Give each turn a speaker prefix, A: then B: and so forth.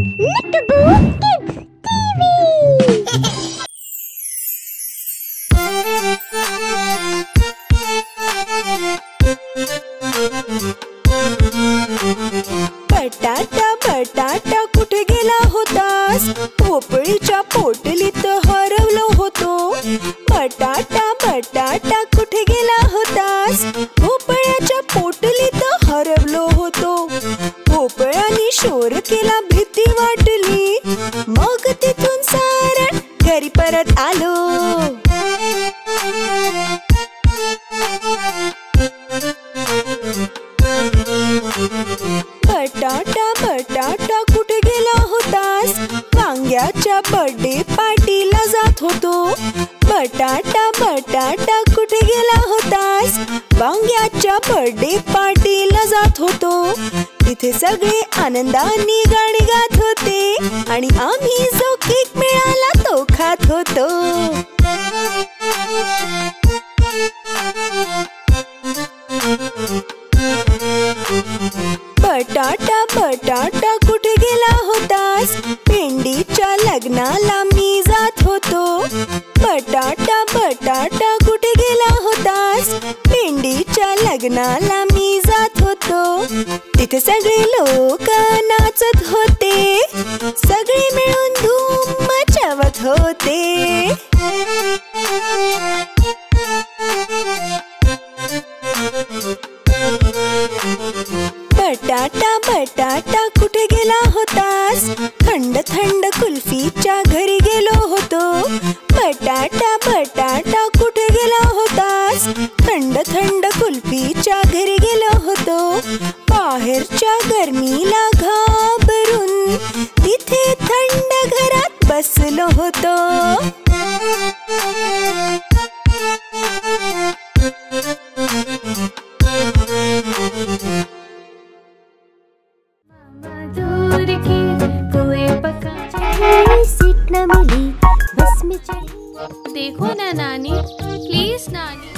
A: Nickaboo Kids TV.
B: बटाटा बटाटा कुठे गेला होतास? पोपळीच्या पोटलीत हरवलो होतो. बटाटा बटाटा कुठे गेला होतास? भोपळ्याच्या पोटलीत हरवलो होतो. भोपळ्याने शोर केला, भीती वाटली, मग तिथून सारण घरी परत आलो. बटाटा बटाटा कुठे गेला होतास? वांग्याच्या बर्थडे पार्टीला जात होतो. बटाटा बटाटा कुठे गेला होतास? वांग्याच्या बर्थडे पार्टीला जात होतो. तिथे सगळे आनंदाने गाणी गात होते आणि आम्ही जो केक मिळाला तो खात होतो. बटाटा बटाटा कुठे गेला होतास? भेंडीच्या लग्नाला मी जात होतो. बटाटा बटाटा कुठे गेला होतास? भेंडीच्या लग्नाला मी जात होतो. तिथे सगळे लोक नाचत होते, सगळे मिळून धूम मचावत होते. बटाटा बटाटा कुठे गेला होतास? थंड थंड कुल्फीच्या घरी गेलो होतो. बटाटा बटाटा कुठे गेला होतास? थंड थंड कुल्फीच्या घरी गेलो होतो. बाहेरच्या गरमीला घाबरून तिथे थंड घरात बसलो होतो.
A: सीट न मिली बस में चढ़ी.
C: देखो ना नानी, प्लीज नानी.